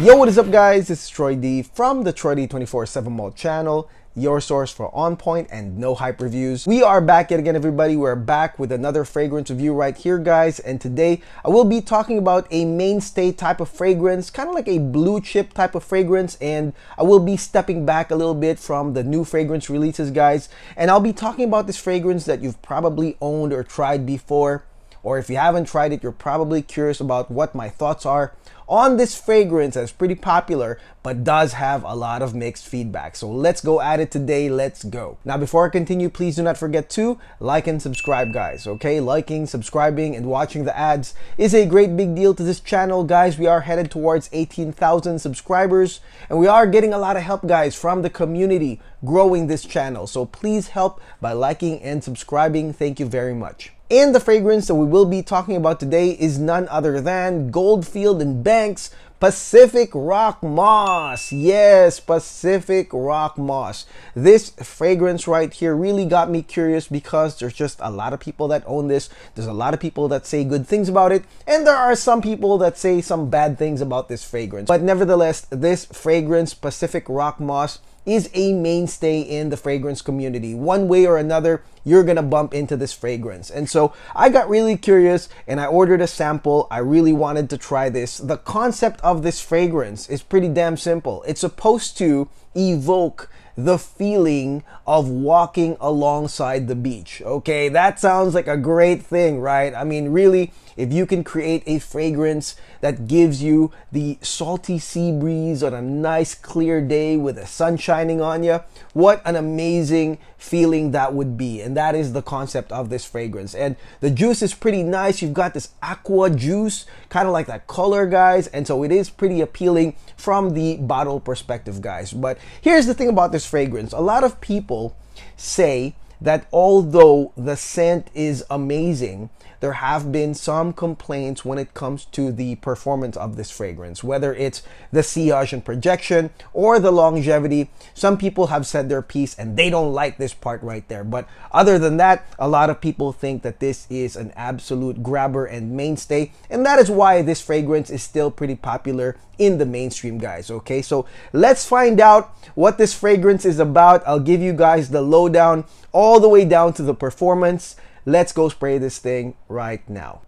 Yo, what is up guys? This is Troy D from the Troy D 24/7 Malt channel, your source for on point and no hype reviews. We are back yet again, everybody. We're back with another fragrance review right here, guys. And today I will be talking about a mainstay type of fragrance, kind of like a blue chip type of fragrance. And I will be stepping back a little bit from the new fragrance releases, guys. And I'll be talking about this fragrance that you've probably owned or tried before. Or if you haven't tried it, you're probably curious about what my thoughts are on this fragrance that's pretty popular but does have a lot of mixed feedback. So let's go at it today. Let's go. Now, before I continue, please do not forget to like and subscribe, guys. Okay, liking, subscribing, and watching the ads is a great big deal to this channel, guys. We are headed towards 18,000 subscribers, and we are getting a lot of help, guys, from the community growing this channel. So please help by liking and subscribing. Thank you very much. And the fragrance that we will be talking about today is none other than Goldfield and Banks Pacific Rock Moss. Yes, Pacific Rock Moss. This fragrance right here really got me curious because there's just a lot of people that own this. There's a lot of people that say good things about it, and there are some people that say some bad things about this fragrance. But nevertheless, this fragrance, Pacific Rock Moss, is a mainstay in the fragrance community. One way or another, you're gonna bump into this fragrance. And so I got really curious and I ordered a sample. I really wanted to try this. The concept of this fragrance is pretty damn simple. It's supposed to evoke the feeling of walking alongside the beach. Okay, that sounds like a great thing, right? I mean, really, if you can create a fragrance that gives you the salty sea breeze on a nice clear day with the sun shining on you, what an amazing feeling that would be. And that is the concept of this fragrance. And the juice is pretty nice. You've got this aqua juice, kind of like that color, guys. And so it is pretty appealing from the bottle perspective, guys. But here's the thing about this fragrance. A lot of people say that although the scent is amazing, there have been some complaints when it comes to the performance of this fragrance, whether it's the sillage and projection or the longevity. Some people have said their piece and they don't like this part right there. But other than that, a lot of people think that this is an absolute grabber and mainstay. And that is why this fragrance is still pretty popular in the mainstream, guys. Okay, so let's find out what this fragrance is about. I'll give you guys the lowdown all the way down to the performance. Let's go spray this thing right now.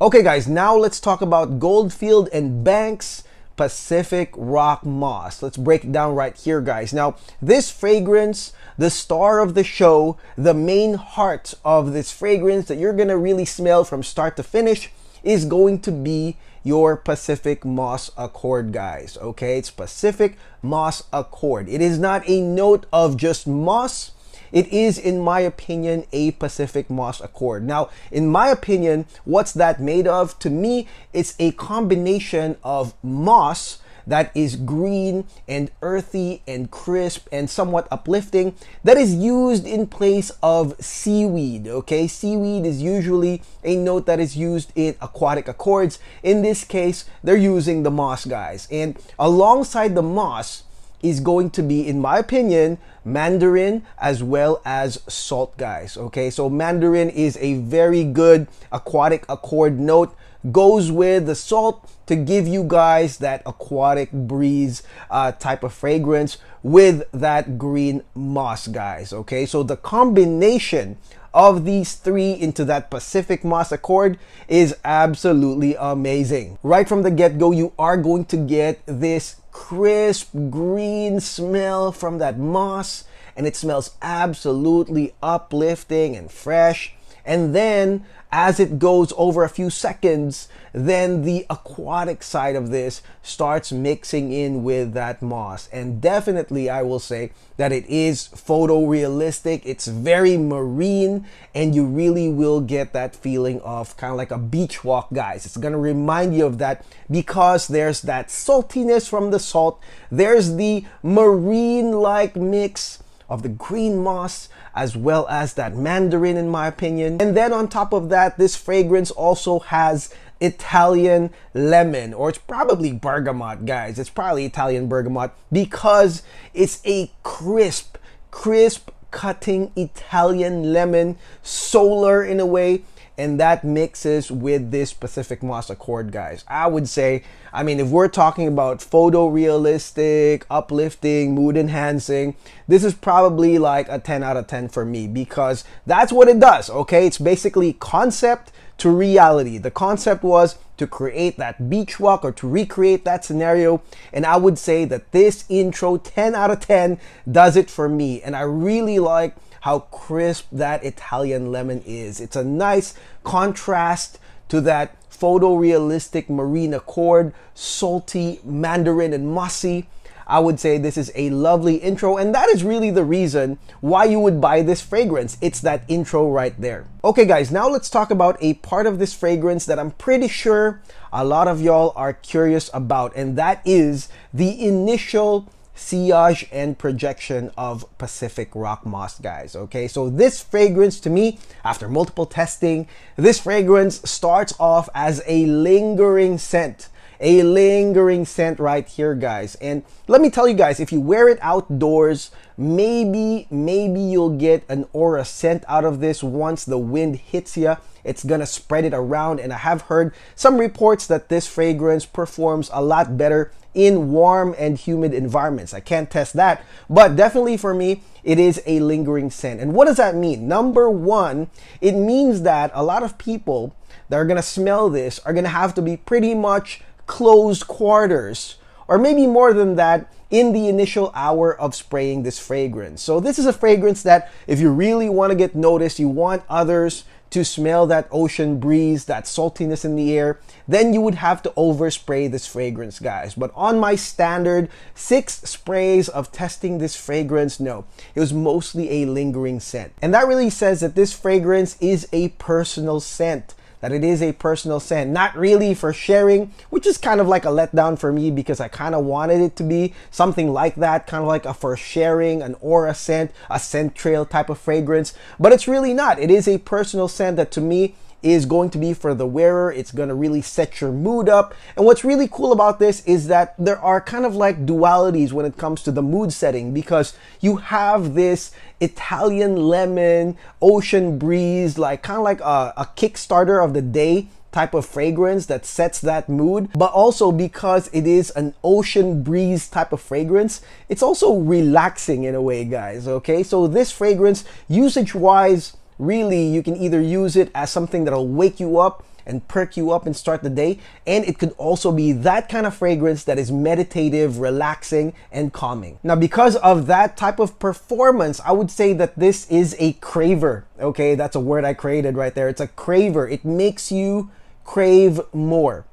Okay, guys, now let's talk about Goldfield and Banks Pacific Rock Moss. Let's break it down right here, guys. Now, this fragrance, the star of the show, the main heart of this fragrance that you're gonna really smell from start to finish is going to be your Pacific Moss Accord, guys. Okay, it's Pacific Moss Accord. It is not a note of just moss. It is, in my opinion, a Pacific Moss Accord. Now, in my opinion, what's that made of? To me, it's a combination of moss that is green and earthy and crisp and somewhat uplifting, that is used in place of seaweed. Okay, seaweed is usually a note that is used in aquatic accords. In this case, they're using the moss, guys. And alongside the moss is going to be, in my opinion, mandarin as well as salt, guys. Okay, so mandarin is a very good aquatic accord note, goes with the salt to give you guys that aquatic breeze type of fragrance with that green moss, guys. Okay, so the combination of these three into that Pacific Moss Accord is absolutely amazing. Right from the get-go, you are going to get this crisp green smell from that moss, and it smells absolutely uplifting and fresh. And then as it goes over a few seconds, then the aquatic side of this starts mixing in with that moss. And definitely, I will say that it is photorealistic. It's very marine, and you really will get that feeling of kind of like a beach walk, guys. It's gonna remind you of that because there's that saltiness from the salt. There's the marine-like mix of the green moss as well as that mandarin, in my opinion. And then on top of that, this fragrance also has Italian lemon, or it's probably bergamot, guys. It's probably Italian bergamot because it's a crisp cutting Italian lemon, solar in a way, and that mixes with this Pacific Moss Accord, guys. I would say, I mean, if we're talking about photorealistic, uplifting, mood enhancing, this is probably like a 10 out of 10 for me, because that's what it does, okay? It's basically concept to reality. The concept was to create that beach walk or to recreate that scenario, and I would say that this intro 10 out of 10 does it for me. And I really like how crisp that Italian lemon is. It's a nice contrast to that photorealistic marine accord, salty, mandarin, and mossy. I would say this is a lovely intro, and that is really the reason why you would buy this fragrance. It's that intro right there. Okay guys, now let's talk about a part of this fragrance that I'm pretty sure a lot of y'all are curious about, and that is the initial sillage and projection of Pacific Rock Moss, guys. Okay, so this fragrance, to me, after multiple testing, this fragrance starts off as a lingering scent. A lingering scent right here, guys. And let me tell you guys, if you wear it outdoors, maybe you'll get an aura scent out of this. Once the wind hits you, it's gonna spread it around. And I have heard some reports that this fragrance performs a lot better in warm and humid environments. I can't test that, but definitely for me, it is a lingering scent. And what does that mean? Number one, it means that a lot of people that are gonna smell this are gonna have to be pretty much closed quarters, or maybe more than that, in the initial hour of spraying this fragrance. So this is a fragrance that if you really want to get noticed, you want others to smell that ocean breeze, that saltiness in the air, then you would have to overspray this fragrance, guys. But on my standard 6 sprays of testing this fragrance, no, it was mostly a lingering scent. And that really says that this fragrance is a personal scent. That it is a personal scent, not really for sharing, which is kind of like a letdown for me, because I kind of wanted it to be something like that, kind of like a for sharing, an aura scent, a scent trail type of fragrance, but it's really not. It is a personal scent that to me is going to be for the wearer. It's going to really set your mood up. And what's really cool about this is that there are kind of like dualities when it comes to the mood setting, because you have this Italian lemon, ocean breeze, like kind of like a Kickstarter of the day type of fragrance that sets that mood. But also because it is an ocean breeze type of fragrance, it's also relaxing in a way, guys. Okay, so this fragrance, usage wise, really, you can either use it as something that'll wake you up and perk you up and start the day, and it could also be that kind of fragrance that is meditative, relaxing, and calming. Now, because of that type of performance, I would say that this is a craver. Okay, that's a word I created right there. It's a craver. It makes you crave more.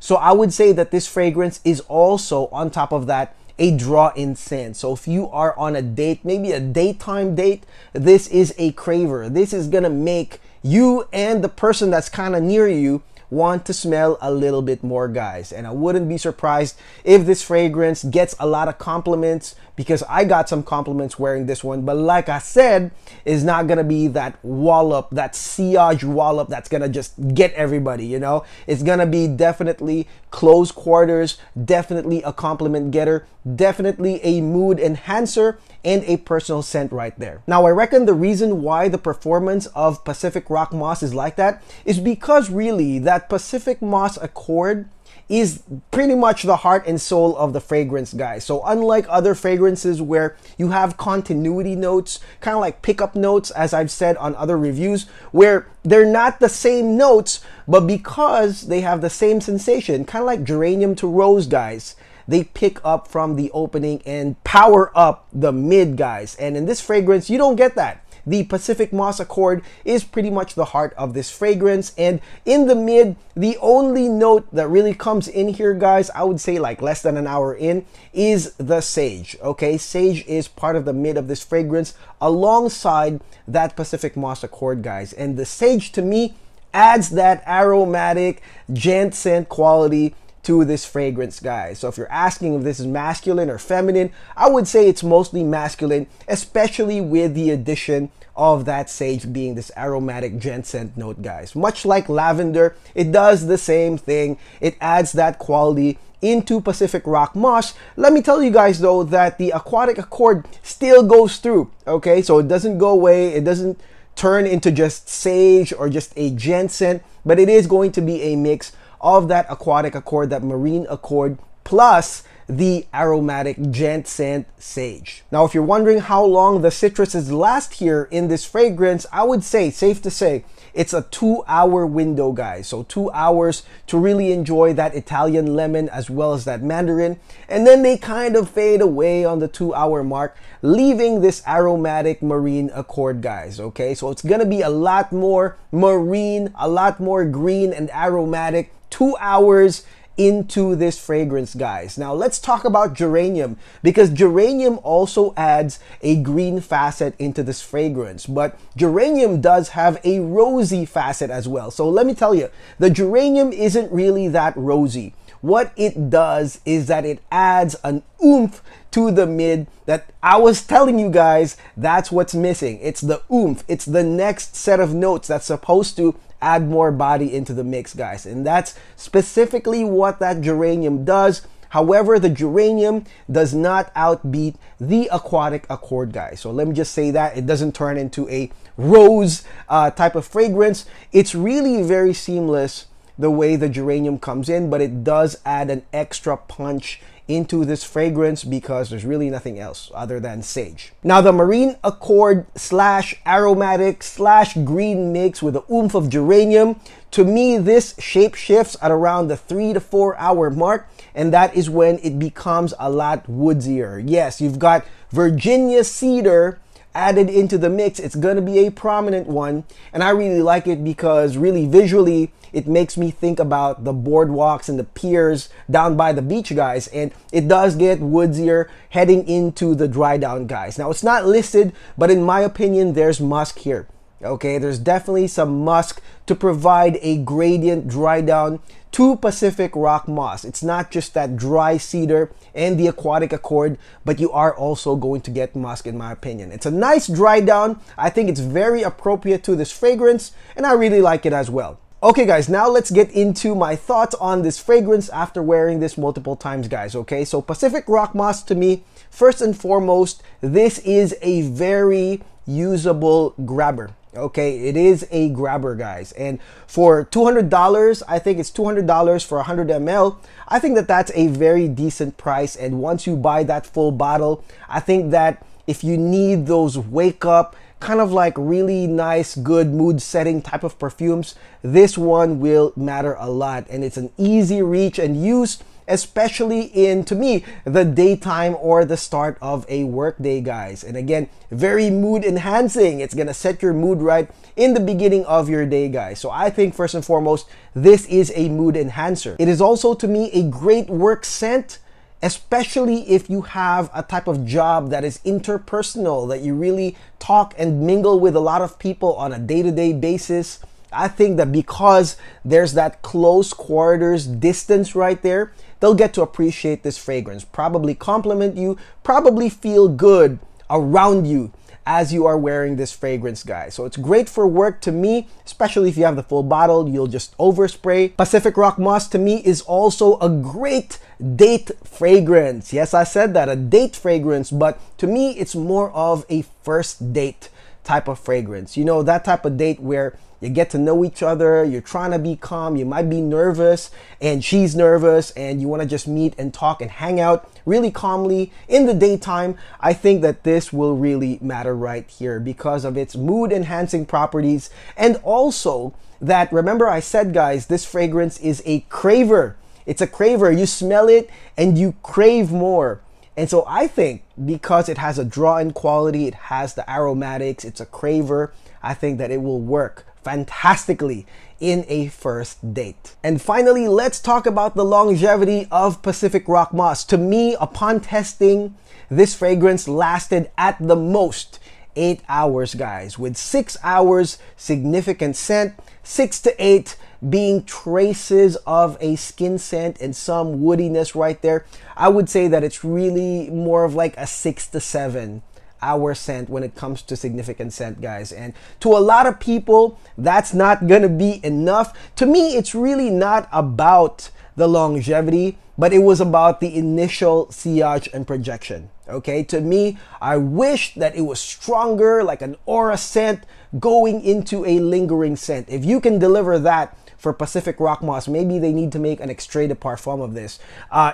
So I would say that this fragrance is also, on top of that, a draw-in scent. So if you are on a date, maybe a daytime date, this is a craver. This is gonna make you and the person that's kind of near you want to smell a little bit more, guys. And I wouldn't be surprised if this fragrance gets a lot of compliments, because I got some compliments wearing this one. But like I said, it's not gonna be that wallop, that sillage wallop that's gonna just get everybody, you know? It's gonna be definitely close quarters, definitely a compliment getter, definitely a mood enhancer, and a personal scent right there. Now, I reckon the reason why the performance of Pacific Rock Moss is like that is because really that Pacific Moss Accord is pretty much the heart and soul of the fragrance, guys. So unlike other fragrances where you have continuity notes, kind of like pickup notes, as I've said on other reviews, where they're not the same notes, but because they have the same sensation, kind of like geranium to rose, guys, they pick up from the opening and power up the mid, guys. And in this fragrance, you don't get that. The Pacific Moss Accord is pretty much the heart of this fragrance. And in the mid, the only note that really comes in here, guys, I would say like less than an hour in, is the sage. Okay, sage is part of the mid of this fragrance alongside that Pacific Moss Accord, guys. And the sage to me adds that aromatic gent scent quality to this fragrance, guys. So if you're asking if this is masculine or feminine, I would say it's mostly masculine, especially with the addition of that sage being this aromatic gent scent note, guys. Much like lavender, it does the same thing. It adds that quality into Pacific Rock Moss. Let me tell you guys though that the Aquatic Accord still goes through, okay? So it doesn't go away, it doesn't turn into just sage or just a gent scent, but it is going to be a mix of that Aquatic Accord, that Marine Accord, plus the aromatic gent scent sage. Now, if you're wondering how long the citruses last here in this fragrance, I would say, safe to say, it's a 2-hour window, guys. So 2 hours to really enjoy that Italian lemon as well as that mandarin. And then they kind of fade away on the 2-hour mark, leaving this aromatic Marine Accord, guys. Okay, so it's gonna be a lot more marine, a lot more green and aromatic 2 hours into this fragrance, guys. Now let's talk about Geranium, because Geranium also adds a green facet into this fragrance, but Geranium does have a rosy facet as well. So let me tell you, the Geranium isn't really that rosy. What it does is that it adds an oomph to the mid that I was telling you guys, that's what's missing. It's the oomph. It's the next set of notes that's supposed to add more body into the mix, guys. And that's specifically what that Geranium does. However, the Geranium does not outbeat the Aquatic Accord, guys. So let me just say that it doesn't turn into a rose type of fragrance. It's really very seamless the way the Geranium comes in, but it does add an extra punch into this fragrance because there's really nothing else other than sage. Now the Marine Accord slash aromatic slash green mix with the oomph of Geranium, to me this shape shifts at around the 3 to 4 hour mark, and that is when it becomes a lot woodsier. Yes, you've got Virginia Cedar added into the mix. It's gonna be a prominent one, and I really like it because really visually it makes me think about the boardwalks and the piers down by the beach, guys, and it does get woodsier heading into the dry down, guys. Now it's not listed, but in my opinion there's musk here. Okay, there's definitely some musk to provide a gradient dry down to Pacific Rock Moss. It's not just that dry cedar and the Aquatic Accord, but you are also going to get musk, in my opinion. It's a nice dry down. I think it's very appropriate to this fragrance, and I really like it as well. Okay guys, now let's get into my thoughts on this fragrance after wearing this multiple times, guys. Okay, so Pacific Rock Moss, to me, first and foremost, this is a very usable grabber. Okay, it is a grabber, guys, and for $200, I think it's $200 for 100 ml. I think that that's a very decent price, and once you buy that full bottle, I think that if you need those wake up, kind of like really nice, good mood setting type of perfumes, this one will matter a lot, and it's an easy reach and use, especially in, to me, the daytime or the start of a work day, guys. And again, very mood enhancing. It's gonna set your mood right in the beginning of your day, guys. So I think first and foremost, this is a mood enhancer. It is also, to me, a great work scent, especially if you have a type of job that is interpersonal, that you really talk and mingle with a lot of people on a day-to-day basis. I think that because there's that close quarters distance right there, they'll get to appreciate this fragrance, probably compliment you, probably feel good around you as you are wearing this fragrance, guys. So it's great for work to me, especially if you have the full bottle, you'll just overspray. Pacific Rock Moss to me is also a great date fragrance. Yes, I said that, a date fragrance, but to me, it's more of a first date type of fragrance. You know, that type of date where you get to know each other, you're trying to be calm, you might be nervous, and she's nervous, and you want to just meet and talk and hang out really calmly in the daytime. I think that this will really matter right here because of its mood enhancing properties, and also that, remember I said, guys, this fragrance is a craver. It's a craver. You smell it and you crave more. And so I think because it has a draw-in quality, it has the aromatics, it's a craver, I think that it will work fantastically in a first date. And finally, let's talk about the longevity of Pacific Rock Moss. To me, upon testing, this fragrance lasted at the most 8 hours, guys, with 6 hours significant scent, 6 to 8 being traces of a skin scent and some woodiness right there. I would say that it's really more of like a 6 to 7 our scent when it comes to significant scent, guys. And to a lot of people, that's not gonna be enough. To me, it's really not about the longevity, but it was about the initial sillage and projection. Okay, to me, I wish that it was stronger, like an aura scent going into a lingering scent. If you can deliver that for Pacific Rock Moss, maybe they need to make an extrait de parfum of this.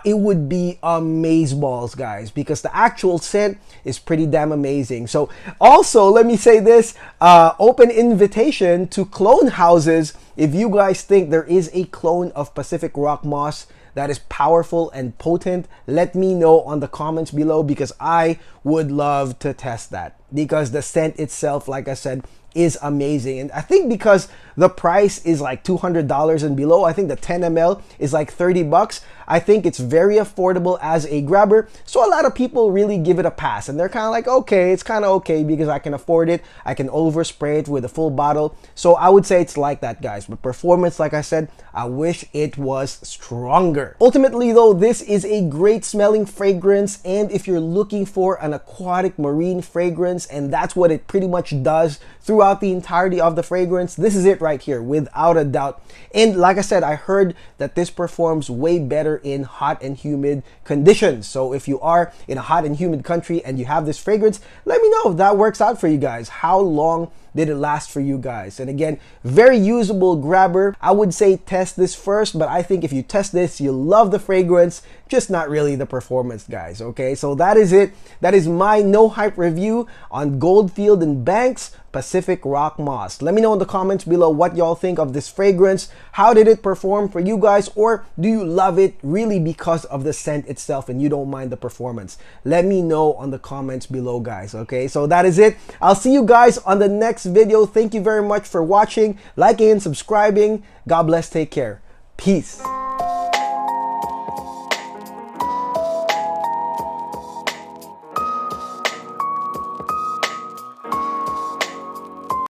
It would be amazeballs, guys, because the actual scent is pretty damn amazing. So also, let me say this, open invitation to clone houses. If you guys think there is a clone of Pacific Rock Moss that is powerful and potent, let me know on the comments below, because I would love to test that, because the scent itself, like I said, is amazing. And I think because the price is like $200 and below, I think the 10 ml is like 30 bucks. I think it's very affordable as a grabber. So a lot of people really give it a pass, and they're kind of like, okay, it's kind of okay because I can afford it. I can overspray it with a full bottle. So I would say it's like that, guys. But performance, like I said, I wish it was stronger. Ultimately though, this is a great smelling fragrance. And if you're looking for an aquatic marine fragrance, and that's what it pretty much does throughout the entirety of the fragrance, this is it right here, without a doubt. And like I said, I heard that this performs way better in hot and humid conditions. So if you are in a hot and humid country and you have this fragrance, let me know if that works out for you guys. How long did it last for you guys? And again, very usable grabber. I would say test this first, but I think if you test this, you'll love the fragrance, just not really the performance, guys. Okay, so that is it. That is my no hype review on Goldfield and Banks Pacific Rock Moss. Let me know in the comments below what y'all think of this fragrance. How did it perform for you guys? Or do you love it really because of the scent itself and you don't mind the performance? Let me know on the comments below, guys. Okay, so that is it. I'll see you guys on the next video. Thank you very much for watching, liking, and subscribing. God bless. Take care. Peace.